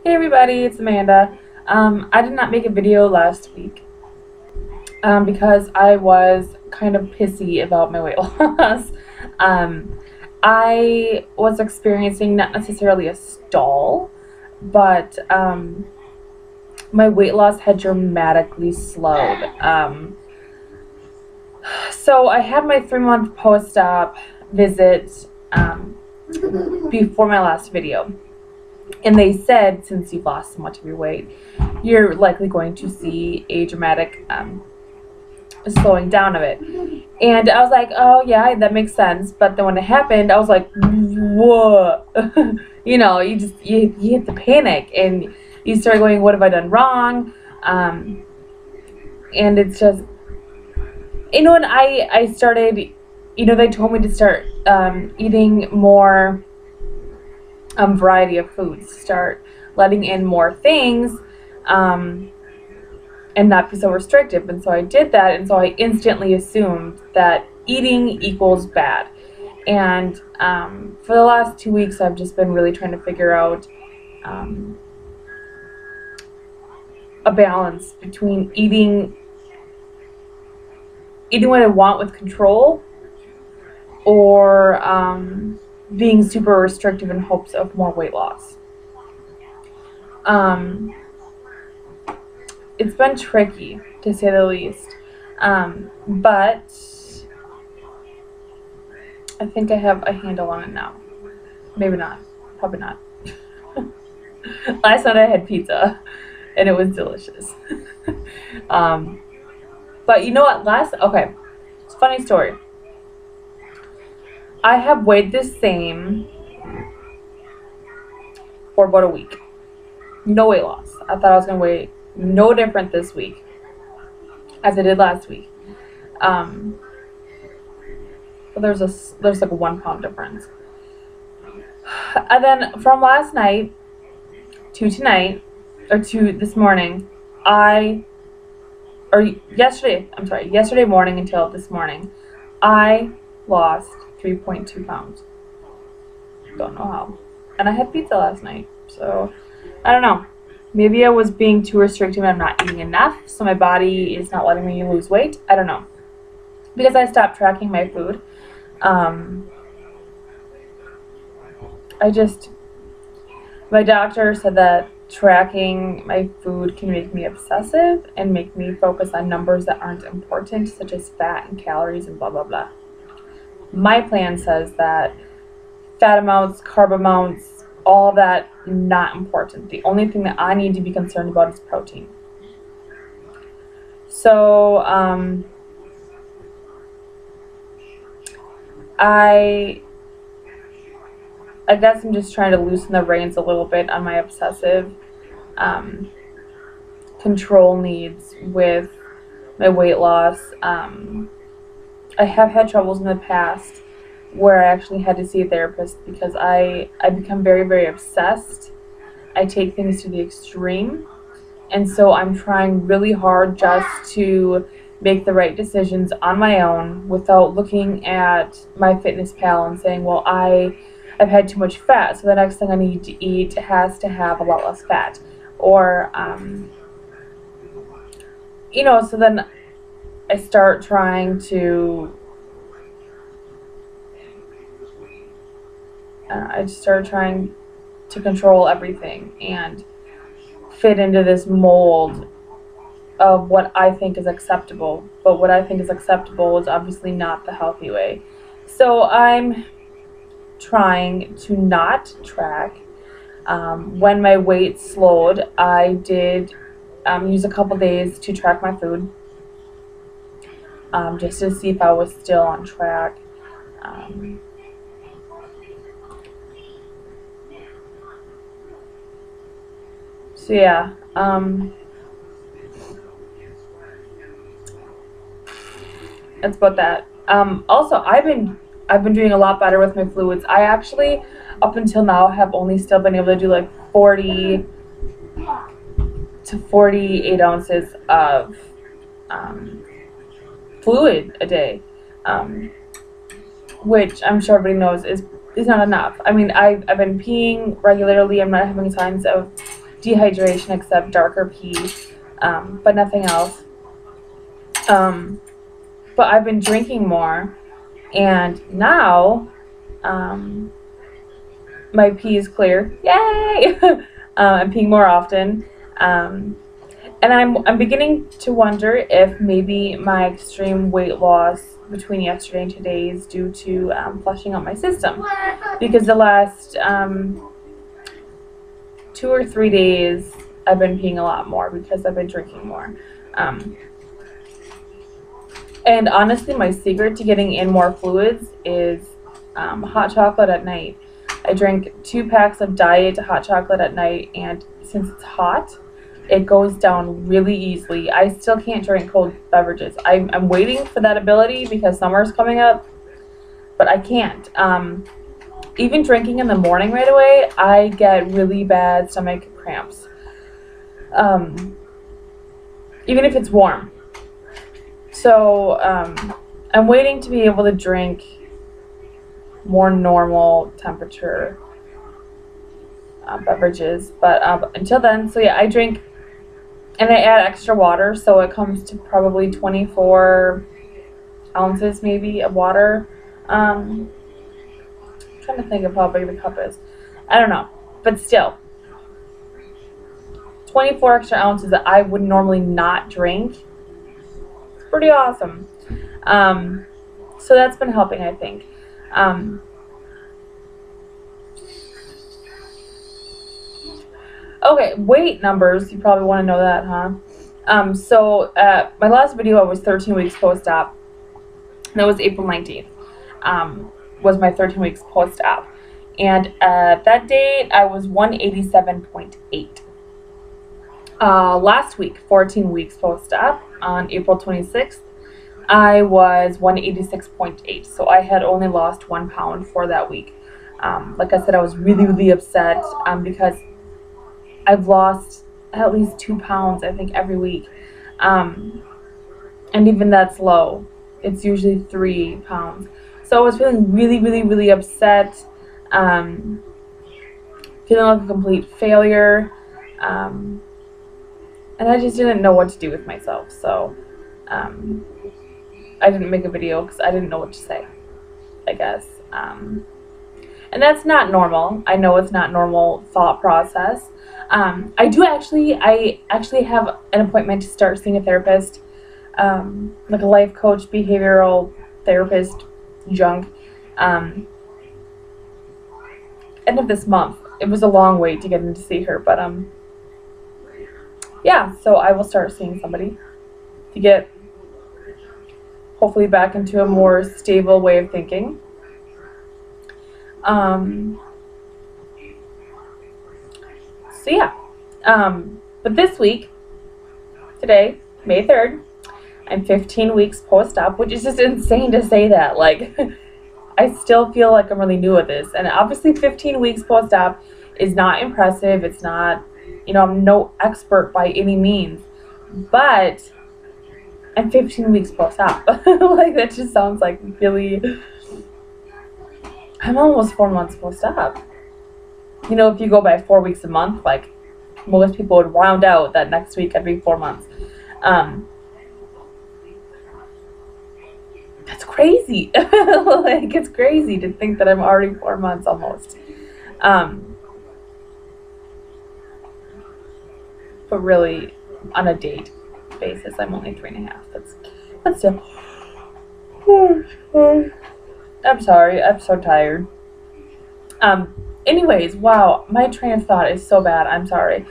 Hey everybody, it's Amanda. I did not make a video last week because I was kind of pissy about my weight loss. I was experiencing not necessarily a stall, but my weight loss had dramatically slowed. So I had my 3-month post-op visit before my last video. And they said, since you've lost so much of your weight, you're likely going to see a dramatic slowing down of it. And I was like, oh yeah, that makes sense. But then when it happened, I was like, whoa. You hit the panic and you start going, what have I done wrong? And it's just, and I started, they told me to start eating more variety of foods, start letting in more things, and not be so restrictive. And so I did that, and so I instantly assumed that eating equals bad. And for the last 2 weeks, I've just been really trying to figure out a balance between eating what I want with control, or being super restrictive in hopes of more weight loss. It's been tricky, to say the least, but I think I have a handle on it now. Maybe not. Probably not. Last night I had pizza, and it was delicious. But you know what? Okay, it's a funny story. I have weighed the same for about a week. No weight loss. I thought I was going to weigh no different this week as I did last week. But there's like a 1 pound difference. And then from last night to tonight, or to this morning, yesterday morning until this morning, I lost 3.2 pounds. Don't know how. And I had pizza last night, so I don't know. Maybe I was being too restrictive and I'm not eating enough, so my body is not letting me lose weight. I don't know. Because I stopped tracking my food. My doctor said that tracking my food can make me obsessive and make me focus on numbers that aren't important, such as fat and calories and blah, blah, blah. My plan says that fat amounts, carb amounts, all of that, not important. The only thing that I need to be concerned about is protein. So, I guess I'm just trying to loosen the reins a little bit on my obsessive control needs with my weight loss. I have had troubles in the past where I actually had to see a therapist because I become very, very obsessed. I take things to the extreme. And so I'm trying really hard just to make the right decisions on my own without looking at MyFitnessPal and saying, well, I've had too much fat, so the next thing I need to eat has to have a lot less fat. Or, so then I start trying to, control everything and fit into this mold of what I think is acceptable. But what I think is acceptable is obviously not the healthy way. So I'm trying to not track. When my weight slowed, I did use a couple days to track my food, just to see if I was still on track. So yeah, that's about that. Also, I've been doing a lot better with my fluids. I actually, up until now, have only still been able to do like 40 to 48 ounces of fluid a day, which I'm sure everybody knows is not enough. I mean, I've been peeing regularly. I'm not having signs of dehydration except darker pee, but nothing else. But I've been drinking more, and now my pee is clear. Yay! I'm peeing more often. And I'm beginning to wonder if maybe my extreme weight loss between yesterday and today is due to flushing out my system. Because the last 2 or 3 days, I've been peeing a lot more because I've been drinking more. And honestly, my secret to getting in more fluids is hot chocolate at night. I drink 2 packs of diet hot chocolate at night, and since it's hot, it goes down really easily. I still can't drink cold beverages. I'm waiting for that ability because summer's coming up, but I can't. Even drinking in the morning right away, I get really bad stomach cramps. Even if it's warm. So I'm waiting to be able to drink more normal temperature beverages, but until then, so yeah, I drink, and I add extra water, so it comes to probably 24 ounces maybe of water. I'm trying to think of how big the cup is. I don't know, but still, 24 extra ounces that I would normally not drink. It's pretty awesome. So that's been helping, I think. Okay, weight numbers. You probably want to know that, huh? So my last video, I was 13 weeks post-op. That was April 19th. Was my 13 weeks post-op. And that date, I was 187.8. Last week, 14 weeks post-op, on April 26th, I was 186.8. So I had only lost 1 pound for that week. Like I said, I was really, really upset because I've lost at least 2 pounds, I think, every week. And even that's low. It's usually 3 pounds. So I was feeling really, really, really upset. Feeling like a complete failure. And I just didn't know what to do with myself. So I didn't make a video because I didn't know what to say, I guess. And that's not normal. I know it's not normal thought process. I actually have an appointment to start seeing a therapist, like a life coach, behavioral therapist junk, end of this month. It was a long wait to get in to see her, but yeah, so I will start seeing somebody to get hopefully back into a more stable way of thinking. So yeah, but this week, today, May 3rd, I'm 15 weeks post-op, which is just insane to say that. Like, I still feel like I'm really new at this. And obviously 15 weeks post-op is not impressive. It's not, you know, I'm no expert by any means. But I'm 15 weeks post-op. Like, that just sounds like really... I'm almost 4 months post-op. You know, if you go by 4 weeks a month, like, most people would round out that next week I'd be 4 months. That's crazy. Like, it's crazy to think that I'm already 4 months almost. But really, on a date basis, I'm only 3.5. That's still... I'm sorry, I'm so tired. Anyways, wow, my train of thought is so bad. I'm sorry.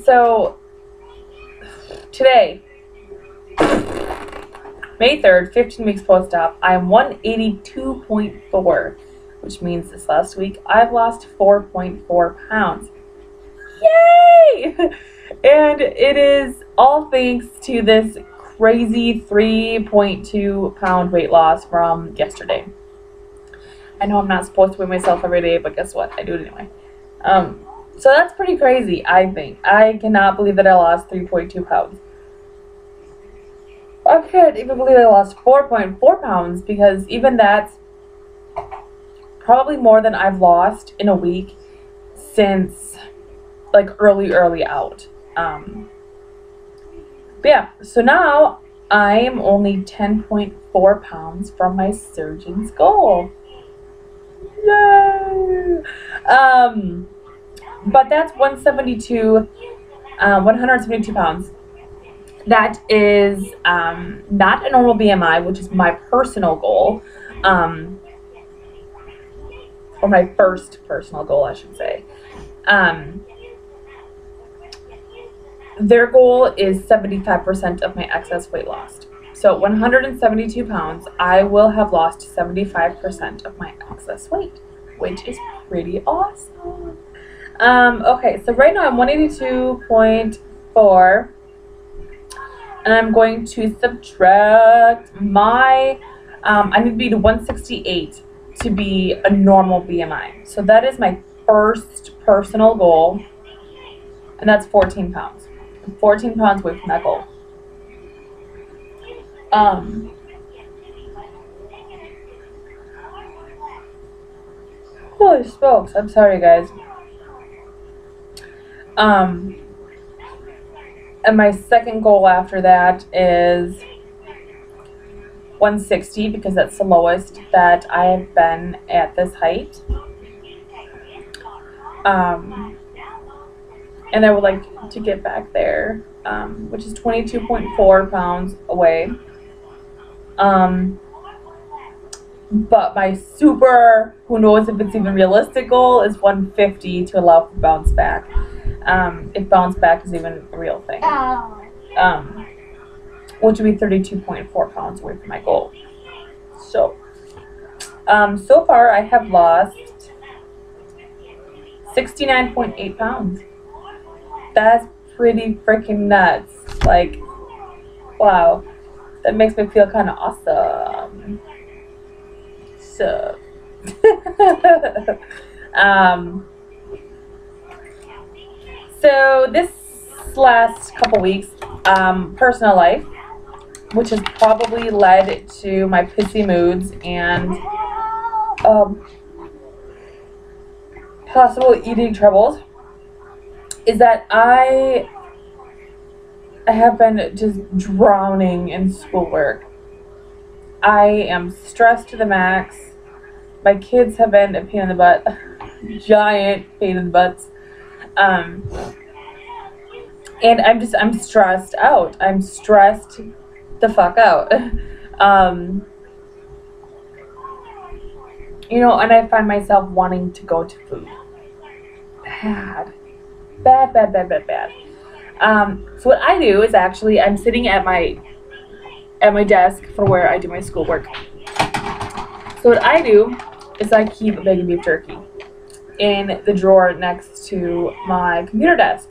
So, today, May 3rd, 15 weeks post-op, I'm 182.4, which means this last week I've lost 4.4 pounds. Yay! And it is all thanks to this crazy 3.2 pound weight loss from yesterday. I know I'm not supposed to weigh myself every day, but guess what? I do it anyway. So that's pretty crazy, I think. I cannot believe that I lost 3.2 pounds. I can't even believe I lost 4.4 pounds because even that's probably more than I've lost in a week since like early out. But yeah, so now I'm only 10.4 pounds from my surgeon's goal. Yay! But that's 172 pounds. That is not a normal BMI, which is my personal goal, or my first personal goal, I should say. Their goal is 75% of my excess weight lost. So 172 pounds, I will have lost 75% of my excess weight, which is pretty awesome. Okay, so right now I'm 182.4, and I'm going to subtract my, I need to be to 168 to be a normal BMI. So that is my first personal goal, and that's 14 pounds. 14 pounds away from that goal. Holy smokes, I'm sorry guys. And my second goal after that is 160, because that's the lowest that I have been at this height. And I would like to get back there, which is 22.4 pounds away. But my super, who knows if it's even realistic goal, is 150 to allow for bounce back. If bounce back is even a real thing. Which would be 32.4 pounds away from my goal. So, so far I have lost 69.8 pounds. That's pretty freaking nuts. Like, wow. That makes me feel kind of awesome. So, so this last couple weeks, personal life, which has probably led to my pissy moods and possible eating troubles, is that I have been just drowning in schoolwork. I am stressed to the max. My kids have been a pain in the butt. Giant pain in the butts. And I'm stressed out. I'm stressed the fuck out. You know, and I find myself wanting to go to food. Bad. So what I do is actually, I'm sitting at my desk for where I do my schoolwork. So what I do is I keep a bag of beef jerky in the drawer next to my computer desk.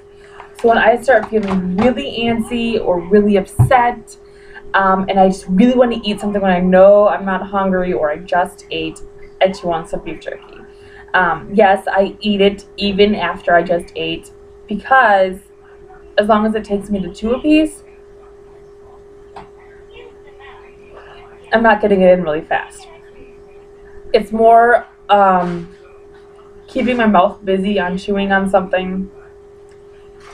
So when I start feeling really antsy or really upset, and I just really want to eat something when I know I'm not hungry or I just ate, I just want some beef jerky. Yes, I eat it even after I just ate, because as long as it takes me to 2 a piece, I'm not getting it in really fast. It's more keeping my mouth busy on chewing on something,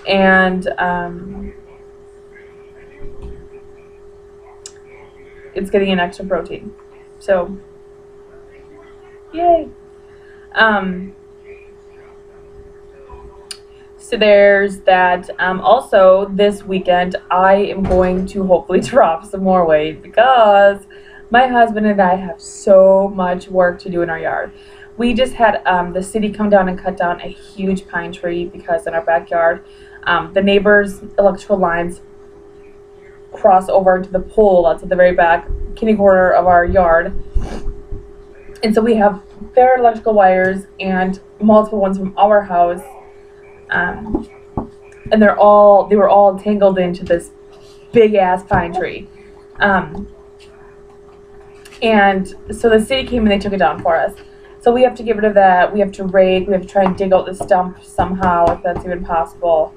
and it's getting an extra protein. So, yay. So there's that. Also, this weekend, I am going to hopefully drop some more weight, because my husband and I have so much work to do in our yard. We just had the city come down and cut down a huge pine tree, because in our backyard, the neighbor's electrical lines cross over into the pole that's at the very back kitty corner of our yard. And so we have bare electrical wires and multiple ones from our house. And they were all tangled into this big ass pine tree. And so the city came and they took it down for us. So we have to get rid of that. We have to rake. We have to try and dig out the stump somehow, if that's even possible.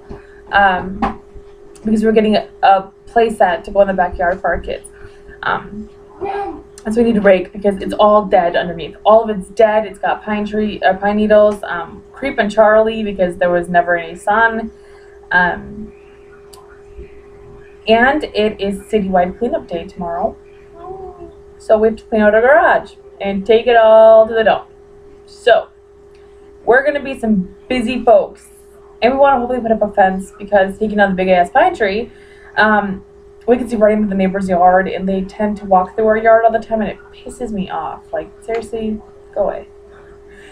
Because we're getting a play set to go in the backyard for our kids. And And so we need to rake because it's all dead underneath. All of it's dead. It's got pine needles, creep and Charlie because there was never any sun. And it is citywide cleanup day tomorrow. So we have to clean out our garage and take it all to the dump. So we're going to be some busy folks. And we want to hopefully put up a fence because taking down the big ass pine tree, we can see right into the neighbor's yard, and they tend to walk through our yard all the time, and it pisses me off. Like, seriously, go away.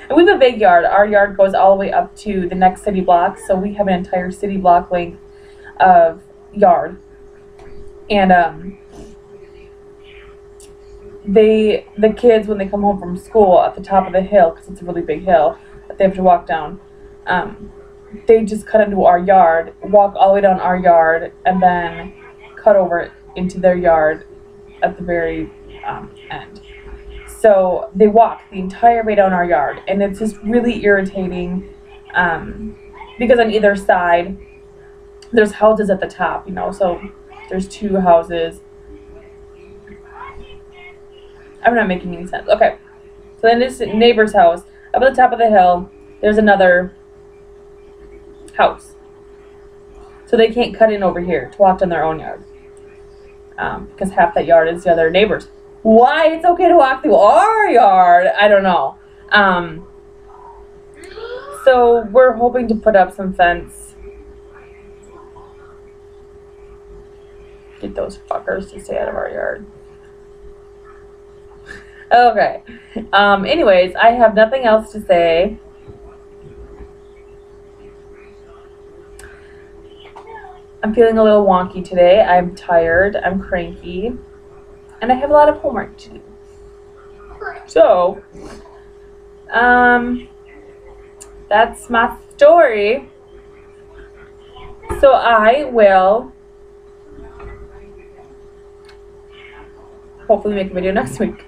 And we have a big yard. Our yard goes all the way up to the next city block, so we have an entire city block length of yard. And the kids, when they come home from school at the top of the hill, because it's a really big hill that they have to walk down, they just cut into our yard, walk all the way down our yard, and then cut over into their yard at the very end. So they walk the entire way down our yard, and it's just really irritating because on either side there's houses at the top, you know, so there's two houses. I'm not making any sense. Okay, so then this neighbor's house up at the top of the hill, there's another house, so they can't cut in over here to walk down their own yard. Because half that yard is the other neighbor's. Why it's okay to walk through our yard, I don't know. So we're hoping to put up some fence. Get those fuckers to stay out of our yard. Okay. Anyways, I have nothing else to say. I'm feeling a little wonky today. I'm tired, I'm cranky, and I have a lot of homework to do. So, that's my story. So I will hopefully make a video next week.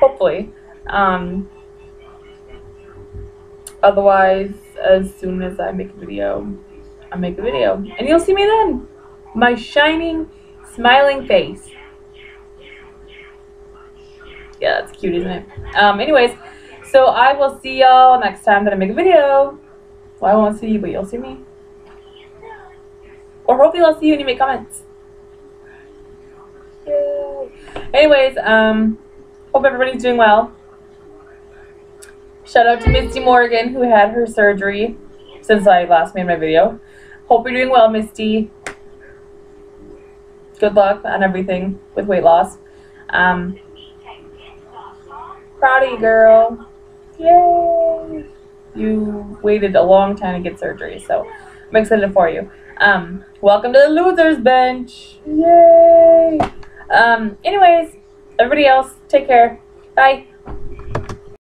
Hopefully. Otherwise, as soon as I make a video, I'll make a video. And you'll see me then. My shining, smiling face. Yeah, that's cute, isn't it? Anyways, so I will see y'all next time that I make a video. Well, I won't see you, but you'll see me. Or hopefully I'll see you when you make comments. Yay. Anyways, hope everybody's doing well. Shout out to Misty Morgan, who had her surgery since I last made my video. Hope you're doing well, Misty. Good luck on everything with weight loss. Proud of you, girl. Yay! You waited a long time to get surgery, so I'm excited for you. Welcome to the losers bench. Yay! Anyways, everybody else, take care. Bye.